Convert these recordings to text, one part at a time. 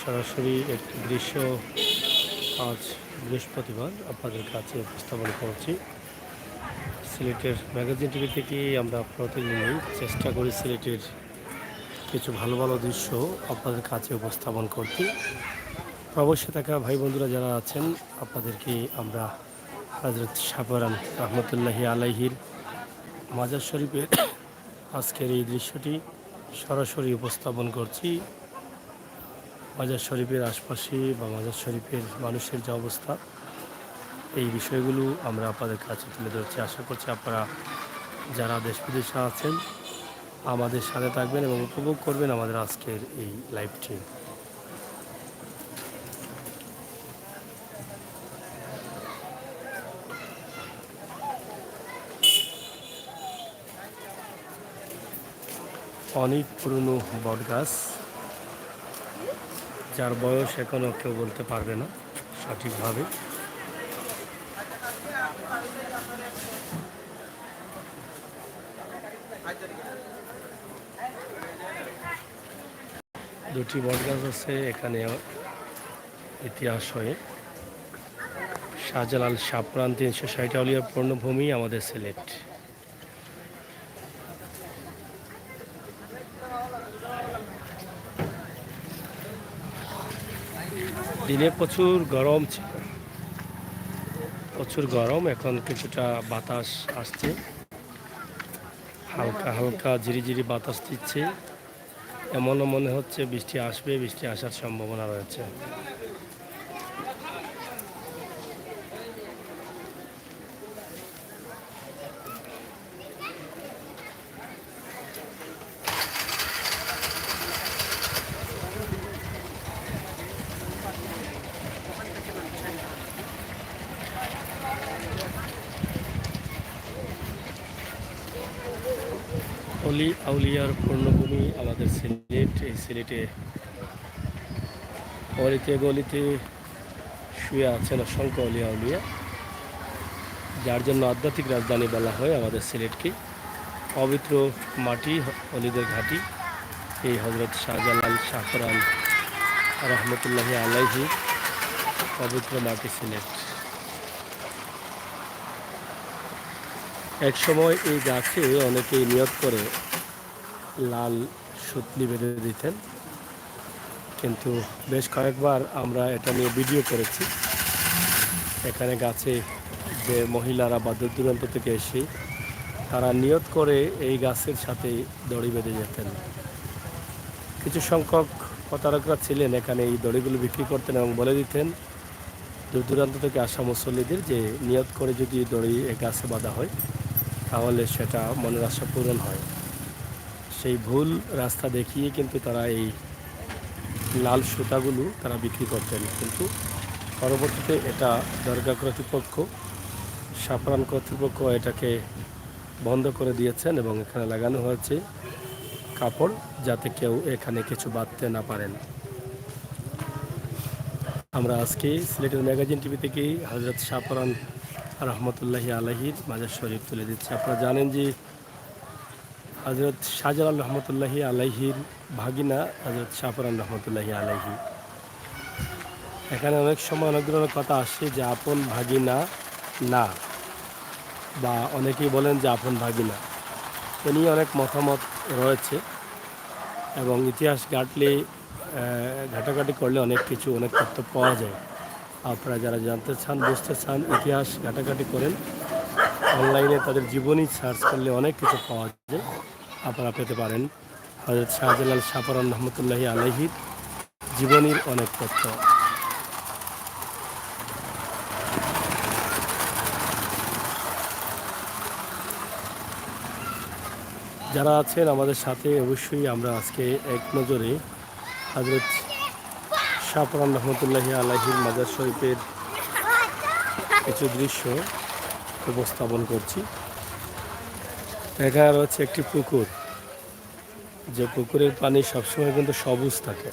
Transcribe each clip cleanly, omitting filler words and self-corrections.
সরাসরি একটি দৃশ্য আজ বৃহস্পতিবার আপনাদের কাছে উপস্থাপন করছি। সিলেটের ম্যাগাজিন টিভি থেকে আমরা প্রতিদিনই চেষ্টা করি সিলেটের কিছু ভালো ভালো দৃশ্য আপনাদের কাছে উপস্থাপন করতে। প্রবাসে থাকা ভাই বন্ধুরা যারা আছেন আপনাদেরকে আমরা হযরত শাহপরান রহমতুল্লাহি আলাইহির মাজার শরীফের আজকের এই দৃশ্যটি সরাসরি উপস্থাপন করছি। মাজার শরীফের আশপাশে বা মাজার শরীফের মানুষের যে অবস্থা, এই বিষয়গুলো আমরা আপনাদের কাছে তুলে ধরছি। আশা করছি আপনারা যারা দেশ বিদেশে আছেন আমাদের সাথে থাকবেন এবং উপভোগ করবেন আমাদের আজকের এই লাইভটি। অনেক পুরনো বট গাছ, যার বয়স এখনও কেউ বলতে পারবে না সঠিকভাবে। দুটি বট গাছ আছে এখানে ইতিহাস হয়ে। শাহজালাল শাহপরান 360 আউলিয়ার পূর্ণভূমি আমাদের সিলেট। দিনে প্রচুর গরম ছিল, প্রচুর গরম। এখন কিছুটা বাতাস আসছে, হালকা হালকা ঝিরিঝিরি বাতাস দিচ্ছে। এমনও মনে হচ্ছে বৃষ্টি আসবে, বৃষ্টি আসার সম্ভাবনা রয়েছে। অলি আউলিয়ার পূর্ণভূমি আমাদের সিলেট। এই সিলেটে অলিতে গলিতে শুয়ে আছেন অসংখ্য অলি আউলিয়া, যার জন্য আধ্যাত্মিক রাজধানী বলা হয় আমাদের সিলেটকে। পবিত্র মাটি, অলিদের ঘাঁটি এই হযরত শাহজালাল শাহপরান রহমতুল্লাহি আলাইহি পবিত্র মাটি সিলেট। এক সময় এই গাছে অনেকেই নিয়ত করে লাল সুতলি বেঁধে দিতেন, কিন্তু বেশ কয়েকবার আমরা এটা নিয়ে ভিডিও করেছি। এখানে গাছে যে মহিলারা বা দূর দূরান্ত থেকে এসে তারা নিয়ত করে এই গাছের সাথে দড়ি বেঁধে যেতেন। কিছু সংখ্যক প্রতারকরা ছিলেন এখানে, এই দড়িগুলো বিক্রি করতেন এবং বলে দিতেন দূর দূরান্ত থেকে আসা মুসল্লিদের যে নিয়ত করে যদি দড়ি এই গাছে বাঁধা হয় তাহলে সেটা মনের আশা পূরণ হয়। সেই ভুল রাস্তা দেখিয়ে কিন্তু তারা এই লাল সুতাগুলো তারা বিক্রি করতেন, কিন্তু পরবর্তীতে এটা দরগা কর্তৃপক্ষ, শাহপরান কর্তৃপক্ষ এটাকে বন্ধ করে দিয়েছেন এবং এখানে লাগানো হয়েছে কাপড়, যাতে কেউ এখানে কিছু বাঁধতে না পারেন। আমরা আজকে সিলেটের ম্যাগাজিন টিভি থেকেই হযরত শাহপরান রহমতুল্লাহি আলাইহির মাজার শরীফ তুলে দিচ্ছি। আপনারা জানেন যে হযরত শাহজালাল রহমতুল্লাহি আলাইহির ভাগিনা হযরত শাহপরান রহমতুল্লাহি আলাইহি। এখানে অনেক সময় অনেক ধরনের কথা আসে যে আপন ভাগিনা না, বা অনেকেই বলেন যে আপন ভাগিনা। এ নিয়ে অনেক মতামত রয়েছে এবং ইতিহাস ঘাটাঘাটি করলে অনেক কিছু, অনেক তথ্য পাওয়া যায়। আপনারা যারা জানতে চান, বুঝতে চান, ইতিহাস ঘাটাঘাটি করেন, অনলাইনে তাদের জীবনী সার্চ করলে অনেক কিছু পাওয়া যায়, আপনারা পেতে পারেন হযরত শাহজালাল শাহপরান রহমতুল্লাহি আলাইহির জীবনীর অনেক তথ্য। যারা আছেন আমাদের সাথে, অবশ্যই আমরা আজকে এক নজরে হযরত শাহপরান রহমতুল্লাহি আলাইহির মাজার শরীফের কিছু দৃশ্য উপস্থাপন করছি। এখানে রয়েছে একটি পুকুর, যে পুকুরের পানি সবসময় কিন্তু সবুজ থাকে।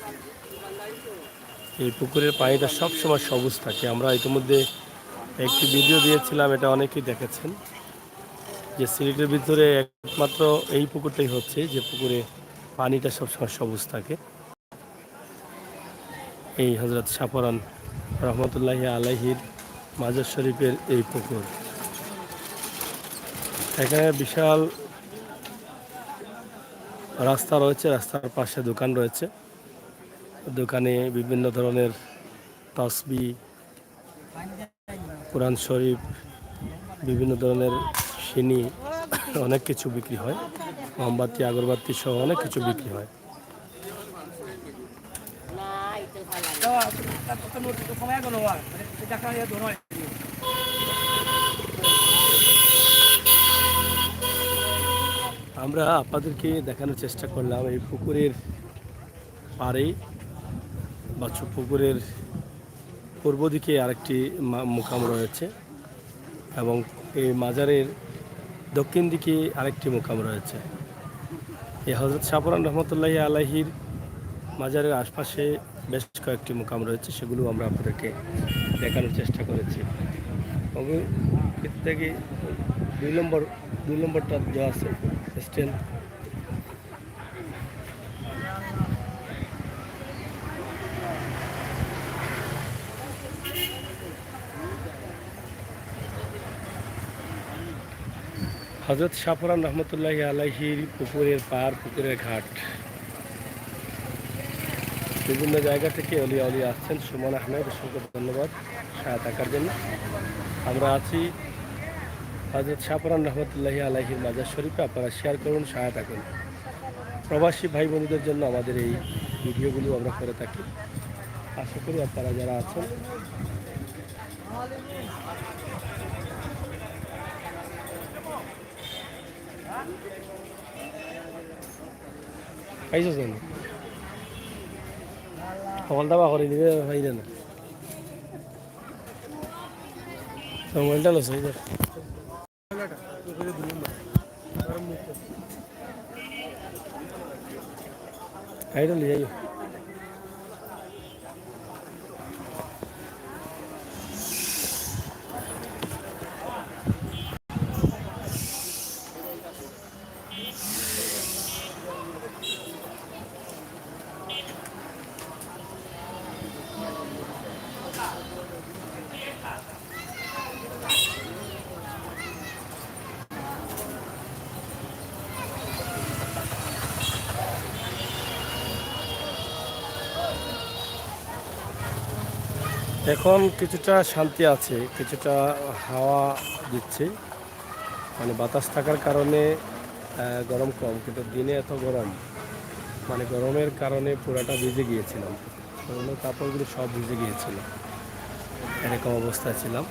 এই পুকুরের পানিটা সবসময় সবুজ থাকে। আমরা ইতিমধ্যে একটি ভিডিও দিয়েছিলাম, এটা অনেকেই দেখেছেন, যে সিলেটের ভিতরে একমাত্র এই পুকুরটাই হচ্ছে যে পুকুরে পানিটা সবসময় সবুজ থাকে। এই হজরত শাহপরান রহমতুল্লাহি আলাইহির মাজার শরীফের এই পুকুর। এখানে বিশাল রাস্তা রয়েছে, রাস্তার পাশে দোকান রয়েছে। দোকানে বিভিন্ন ধরনের তসবি, কোরআন শরীফ, বিভিন্ন ধরনের সিনি, অনেক কিছু বিক্রি হয়। মোমবাতি, আগরবাতি সহ অনেক কিছু বিক্রি হয়। আমরা আপনাদেরকে দেখানোর চেষ্টা করলাম এই পুকুরের পাড়ে বা পুকুরের পূর্ব দিকে আরেকটি মোকাম রয়েছে এবং এই মাজারের দক্ষিণ দিকে আরেকটি মোকাম রয়েছে। এই হজরত শাহপরান রহমতুল্লাহি আলাইহির মাজারের আশপাশে বেশ কয়েকটি মোকাম রয়েছে, সেগুলো আমরা আপনাদেরকে দেখানোর চেষ্টা করেছি। থেকে 2 নম্বরটা দেওয়া আছে স্ট্যান্ড। হজরত শাহপরান রহমতুল্লাহি আলাইহির পুকুরের পাড়, পুকুরের ঘাট, বিভিন্ন জায়গা থেকে অলিয়া অলিয়া আসছেন। সুমন আহমেদ, অসংখ্য ধন্যবাদ সাথে থাকার জন্য। আমরা আছি হজরত শাহপরান রহমতুল্লাহি আলাইহির মাজার শরীফে। আপনারা শেয়ার করুন, সহায়তা করুন। প্রবাসী ভাই বোনদের জন্য আমাদের এই ভিডিওগুলো আমরা করে থাকি। আশা করি আপনারা যারা আছেন পাইছেন সকল দাবা করে দিবে পাইলে না মোবাইলটা লস হয়ে যায়। আইডল যাই এখন কিছুটা শান্তি আছে, কিছুটা হাওয়া দিচ্ছে, মানে বাতাস থাকার কারণে গরম কম, কিন্তু দিনে এত গরম, মানে গরমের কারণে পুরাটা ভিজে গিয়েছিলাম, পুরোনো কাপড়গুলো সব ভিজে গিয়েছিল, এরকম অবস্থায় ছিলাম।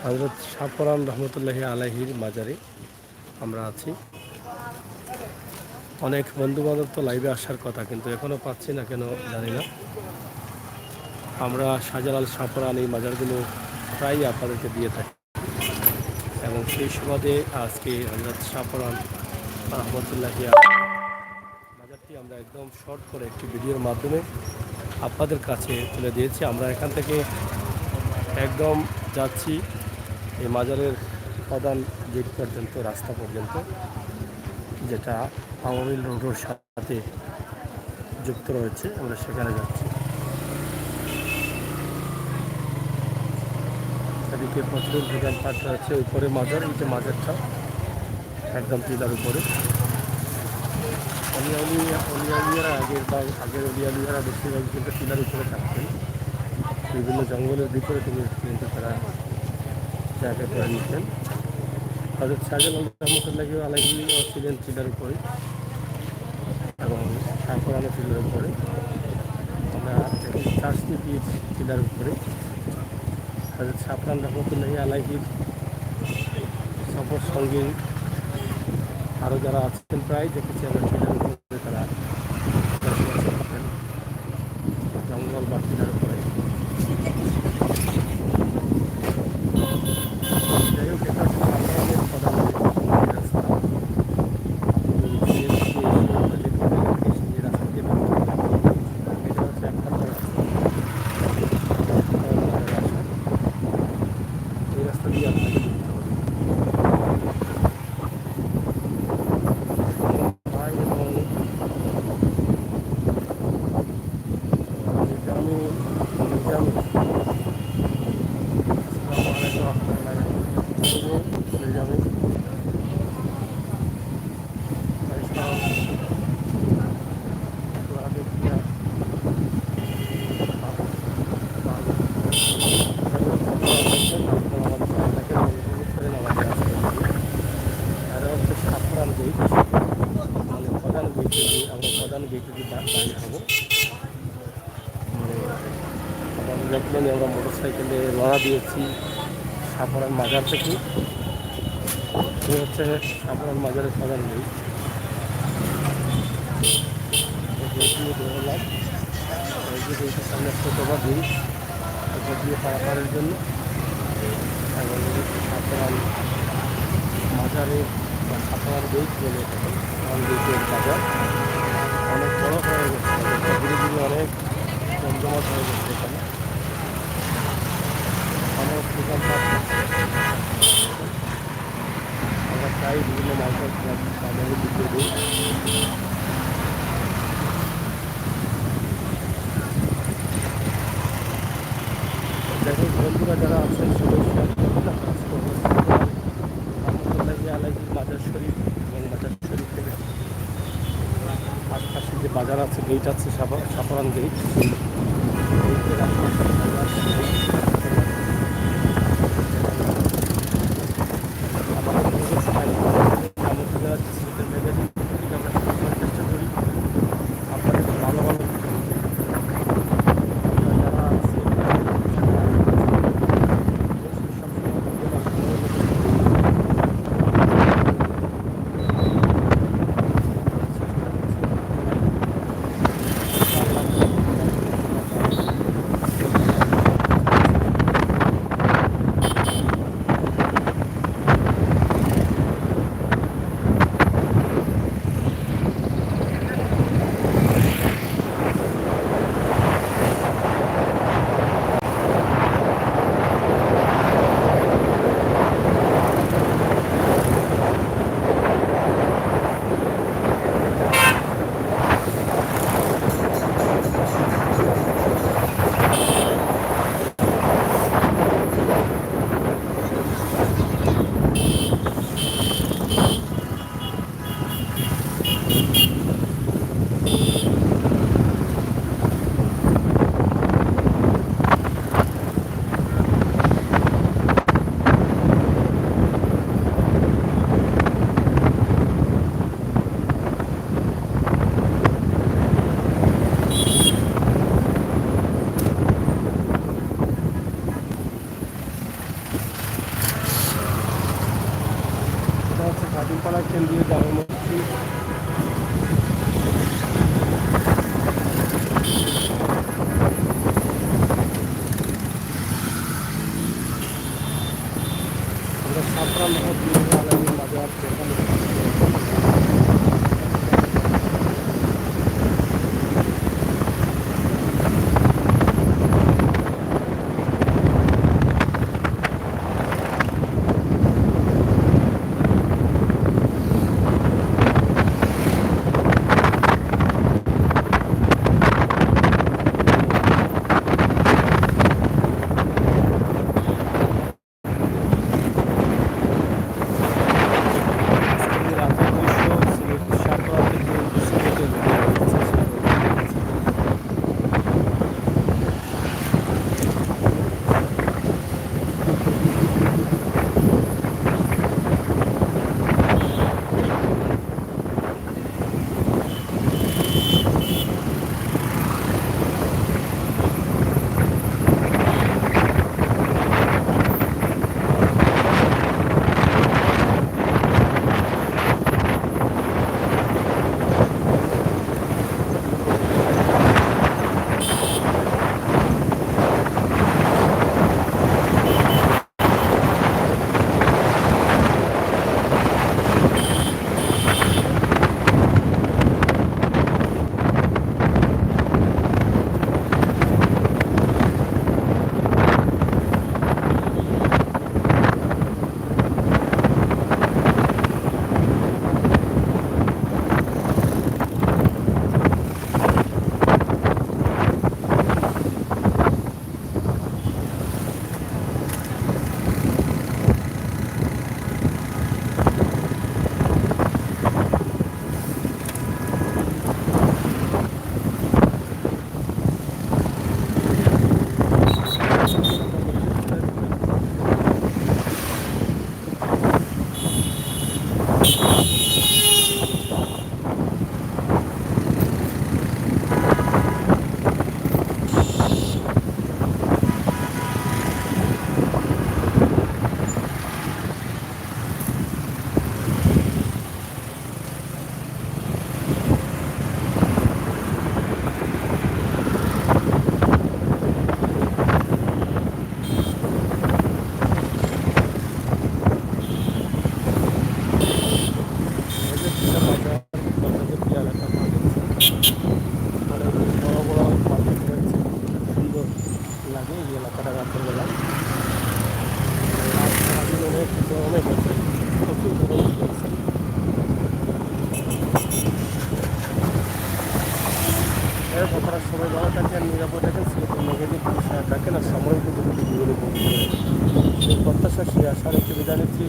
হজরত শাহপরান রহমতুল্লাহি আলাইহির মাজারে আমরা আছি। অনেক বন্ধু বান্ধব তো লাইভে আসার কথা, কিন্তু এখনও পাচ্ছি না, কেন জানি না। আমরা শাহজালাল শাহপরান এই মাজারগুলো প্রায়ই আপনাদেরকে দিয়ে থাকি এবং সেই সুবাদে আজকে হজরত শাহপরান রহমতুল্লাহি মাজারটি আমরা একদম শর্ট করে একটি ভিডিওর মাধ্যমে আপনাদের কাছে তুলে দিয়েছি। আমরা এখান থেকে একদম যাচ্ছি এই মাজারের প্রধান গেট পর্যন্ত, রাস্তা পর্যন্ত, যেটা আওয়ামী রোডের সাথে যুক্ত রয়েছে। আমরা সেখানে যাচ্ছি। এদিকে প্রচুর দোকানপাট রয়েছে। উপরে মাজার, এই যে মাজারটা একদম টিলার উপরে। অলিয়ালিয়ারা আগের অলিয়ালিয়ারা বেশিরভাগ কিন্তু টিলার উপরে থাকতেন। বিভিন্ন জঙ্গলের ভিতরে কিন্তু তারা জায়গা করে নিতেন। হজরত শাহজালাল রহমতুল্লাহি আলাইহি ছিলেন টিলার উপরে এবং শাহপরানও টিলার উপরে। আমরা চাষটি পীর টিলার উপরে। হজরত শাহপরান রহমতুল্লাহি আলাইহির সফর সঙ্গী আরও যারা আছেন প্রায় দেখেছি আমরা টিলার উপরে, তারা বসবাস করতেন জঙ্গল বা টিলার উপরে। যাই হোক, এটা শাহপরানের প্রধান রাস্তা। গেট, মানে প্রধান গেটে আমরা প্রধান গেটে দাঁড়িয়ে হবো। আপনারা দেখলেন আমরা মোটরসাইকেলে রওনা দিয়েছি সাপাড়ার মাজার থেকে। এই হচ্ছে সাপাড়ার মাজারের প্রধান গেট। গেট দিয়ে বেরোলাম, এই যে গেটের সামনে ছোটোবা ব্রিজ, এটা দিয়ে পারাপারের জন্য। এবং সাপাড়ার মাজারে বা সাপাড়ার গেট বলে থাকে, প্রধান গেটের বাজার অনেক বড় হয়ে গেছে, ধীরে ধীরে অনেক জমজমাট হয়ে গেছে। এখানে অনেক দোকানপাট, আমরা প্রায় বিভিন্ন মার্কেট বাজারে বিক্রি দিই। দেখুন বন্ধুরা যারা আছেন সবাই শেয়ার করবেন, কাজ করবেন। আলাইকুম মাজার শরীফ এবং মাজার শরীফ থেকে আশপাশে যে বাজার আছে, গেট আছে সাপারান গেট, গেটের আশপাশে বাজার আমাদের ছেলেদের ম্যাগাজিন থেকে আমরা চেষ্টা করি আপনাদের ভালো ভালো যারা আছে খাদিমপাড়া কেন্দ্রীয় জামে মসজিদ। আমরা সাপড়া মহাবিদ্যালয়ের বাজার সেখানে কিন্তু অনেক আছে, প্রচুর গরম পড়েছে। আপনারা সবাই ভালো থাকেন, নিরাপদ থাকেন, সেরকম নেগেটিভ বিষয় থাকেন আর সময় কিন্তু ভিডিওগুলো এই প্রত্যাশা সেই আশা রেখে বিদায় নিচ্ছি।